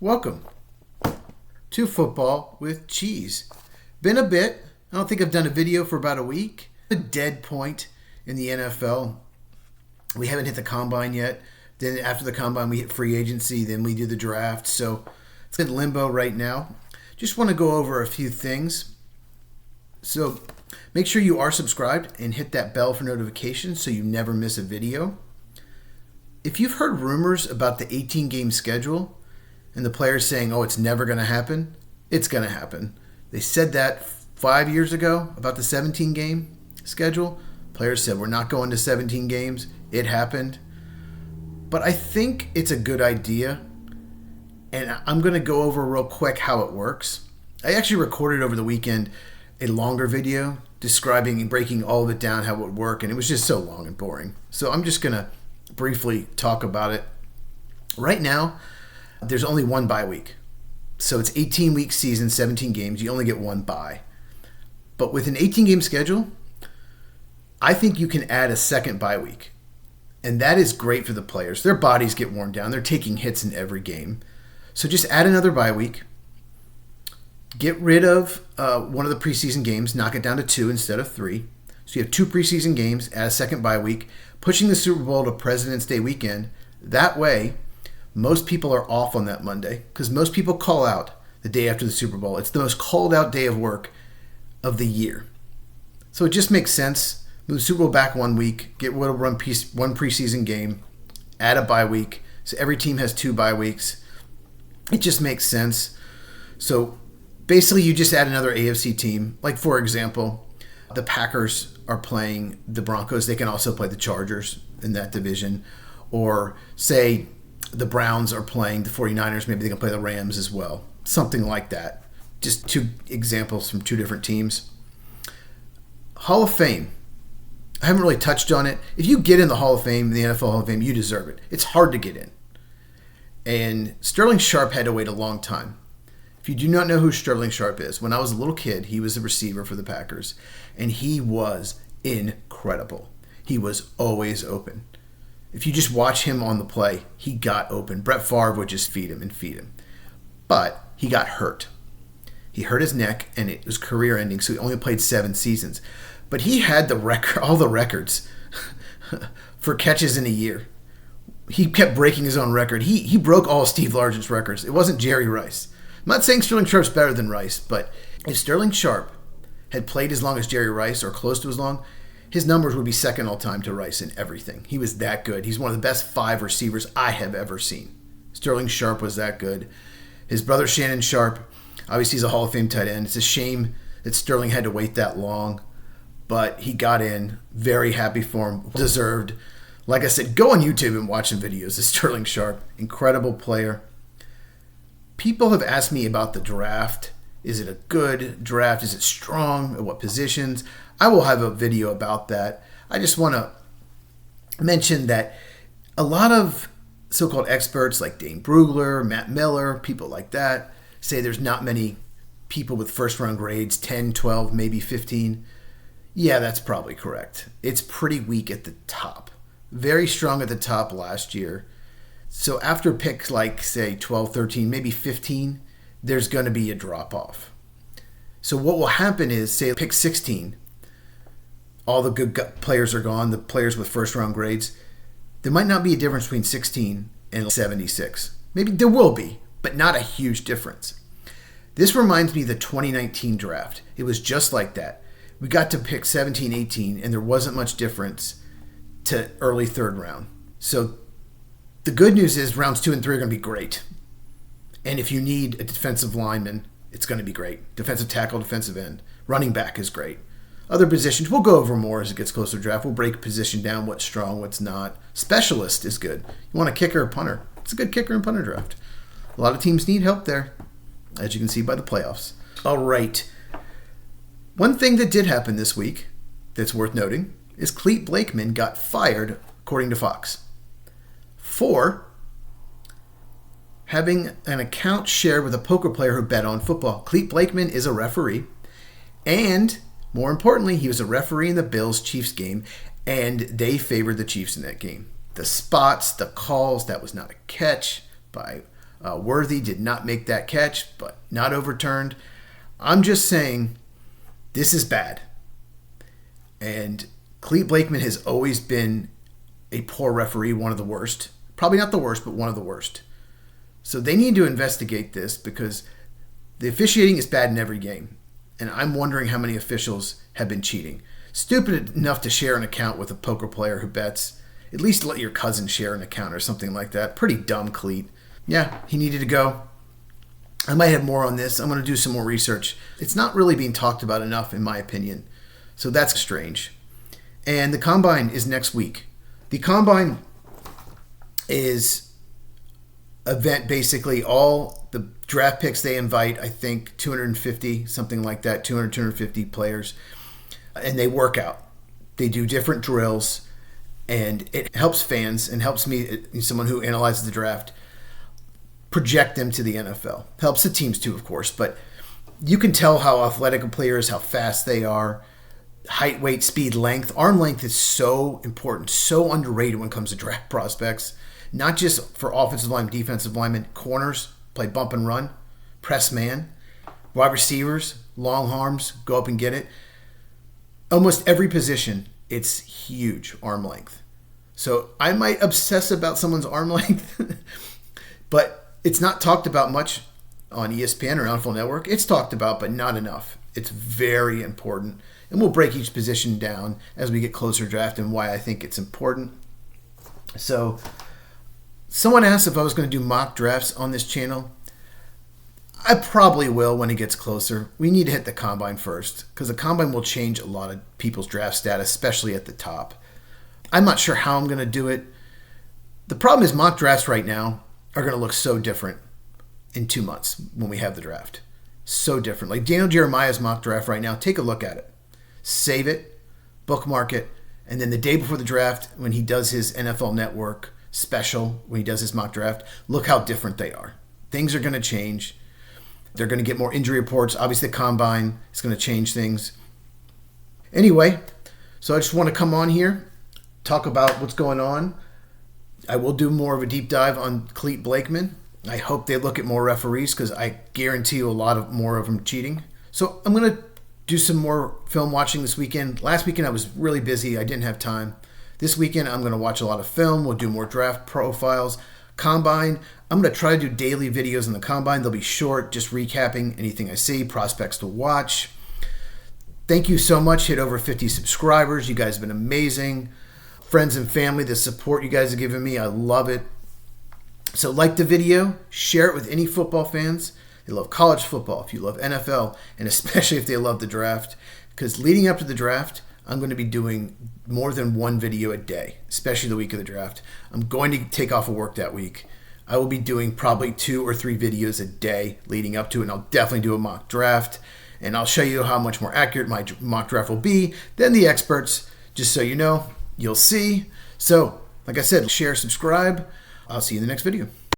Welcome to Football with Cheese. Been a bit. I don't think I've done a video for about a week. A dead point in the NFL. We haven't hit the combine yet. Then after the combine, we hit free agency. Then we do the draft. So it's in limbo right now. Just want to go over a few things. So make sure you are subscribed and hit that bell for notifications so you never miss a video. If you've heard rumors about the 18-game schedule and the players saying, oh, it's never going to happen, it's going to happen. They said that 5 years ago about the 17-game schedule. Players said, we're not going to 17 games. It happened. But I think it's a good idea, and I'm going to go over real quick how it works. I actually recorded over the weekend a longer video describing and breaking all of it down, how it would work, and it was just so long and boring. So I'm just going to briefly talk about it. Right now, there's only one bye week. So it's 18-week season, 17 games. You only get one bye. But with an 18-game schedule, I think you can add a second bye week. And that is great for the players. Their bodies get worn down. They're taking hits in every game. So just add another bye week. Get rid of one of the preseason games. Knock it down to 2 instead of 3. So you have 2 preseason games, add a second bye week, pushing the Super Bowl to President's Day weekend. That way, most people are off on that Monday because most people call out the day after the Super Bowl. It's the most called out day of work of the year. So it just makes sense. Move the Super Bowl back 1 week, get rid of one preseason game, add a bye week. So every team has 2 bye weeks. It just makes sense. So basically you just add another AFC team. Like for example, the Packers are playing the Broncos. They can also play the Chargers in that division. Or say the Browns are playing the 49ers. Maybe they can play the Rams as well. Something like that. Just 2 examples from 2 different teams. Hall of Fame. I haven't really touched on it. If you get in the Hall of Fame, the NFL Hall of Fame, you deserve it. It's hard to get in. And Sterling Sharpe had to wait a long time. If you do not know who Sterling Sharpe is, when I was a little kid, he was a receiver for the Packers. And he was incredible. He was always open. If you just watch him on the play, he got open. Brett Favre would just feed him and feed him. But he got hurt. He hurt his neck, and it was career-ending, so he only played 7 seasons. But he had the record, all the records for catches in a year. He kept breaking his own record. He broke all Steve Largent's records. It wasn't Jerry Rice. I'm not saying Sterling Sharpe's better than Rice, but if Sterling Sharpe had played as long as Jerry Rice or close to as long, his numbers would be second all time to Rice in everything. He was that good. He's one of the best 5 receivers I have ever seen. Sterling Sharpe was that good. His brother Shannon Sharpe, obviously he's a Hall of Fame tight end. It's a shame that Sterling had to wait that long, but he got in. Very happy for him. Deserved. Like I said, go on YouTube and watch some videos of Sterling Sharpe. Incredible player. People have asked me about the draft. Is it a good draft? Is it strong? At what positions? I will have a video about that. I just want to mention that a lot of so-called experts like Dane Brugler, Matt Miller, people like that, say there's not many people with first-round grades, 10, 12, maybe 15. Yeah, that's probably correct. It's pretty weak at the top. Very strong at the top last year. So after picks like, say, 12, 13, maybe 15, there's going to be a drop-off. So what will happen is, say, pick 16, all the good players are gone, the players with first-round grades. There might not be a difference between 16 and 76. Maybe there will be, but not a huge difference. This reminds me of the 2019 draft. It was just like that. We got to pick 17, 18, and there wasn't much difference to early 3rd round. So the good news is rounds 2 and 3 are going to be great. And if you need a defensive lineman, it's going to be great. Defensive tackle, defensive end. Running back is great. Other positions, we'll go over more as it gets closer to draft. We'll break position down, what's strong, what's not. Specialist is good. You want a kicker or punter. It's a good kicker and punter draft. A lot of teams need help there, as you can see by the playoffs. All right. One thing that did happen this week that's worth noting is Clete Blakeman got fired, according to Fox, for having an account shared with a poker player who bet on football. Clete Blakeman is a referee, and more importantly, he was a referee in the Bills-Chiefs game, and they favored the Chiefs in that game. The spots, the calls, that was not a catch by Worthy did not make that catch, but not overturned. I'm just saying this is bad. And Clete Blakeman has always been a poor referee, one of the worst. Probably not the worst, but one of the worst. So they need to investigate this because the officiating is bad in every game. And I'm wondering how many officials have been cheating. Stupid enough to share an account with a poker player who bets. At least let your cousin share an account or something like that. Pretty dumb, Clete. Yeah, he needed to go. I might have more on this. I'm going to do some more research. It's not really being talked about enough, in my opinion. So that's strange. And the Combine is next week. The Combine is event basically all the draft picks they invite, I think 250, something like that, 250 players. And they work out. They do different drills. And it helps fans and helps me, someone who analyzes the draft, project them to the NFL. Helps the teams too, of course, but you can tell how athletic a player is, how fast they are, height, weight, speed, length. Arm length is so important, so underrated when it comes to draft prospects, not just for offensive linemen, defensive linemen, corners, play bump and run, press man, wide receivers, long arms, go up and get it. Almost every position, it's huge arm length. So I might obsess about someone's arm length, but it's not talked about much on ESPN or NFL Network. It's talked about, but not enough. It's very important. And we'll break each position down as we get closer to draft and why I think it's important. So someone asked if I was going to do mock drafts on this channel. I probably will when it gets closer. We need to hit the Combine first because the Combine will change a lot of people's draft status, especially at the top. I'm not sure how I'm going to do it. The problem is mock drafts right now are going to look so different in 2 months when we have the draft. So different. Like Daniel Jeremiah's mock draft right now, take a look at it. Save it, bookmark it, and then the day before the draft, when he does his NFL Network special, when he does his mock draft, look how different they are. Things are going to change. They're going to get more injury reports. Obviously, the Combine is going to change things. Anyway, so I just want to come on here, talk about what's going on. I will do more of a deep dive on Clete Blakeman. I hope they look at more referees because I guarantee you a lot of more of them cheating. So I'm going to do some more film watching this weekend. Last weekend I was really busy. I didn't have time. This weekend I'm going to watch a lot of film. We'll do more draft profiles. Combine, I'm going to try to do daily videos on the Combine. They'll be short, just recapping anything I see, prospects to watch. Thank you so much. Hit over 50 subscribers. You guys have been amazing. Friends and family, the support you guys have given me, I love it. So like the video, share it with any football fans. They love college football, if you love NFL, and especially if they love the draft. Because leading up to the draft, I'm going to be doing more than one video a day, especially the week of the draft. I'm going to take off of work that week. I will be doing probably 2 or 3 videos a day leading up to it, and I'll definitely do a mock draft. And I'll show you how much more accurate my mock draft will be than the experts, just so you know. You'll see. So, like I said, share, subscribe. I'll see you in the next video.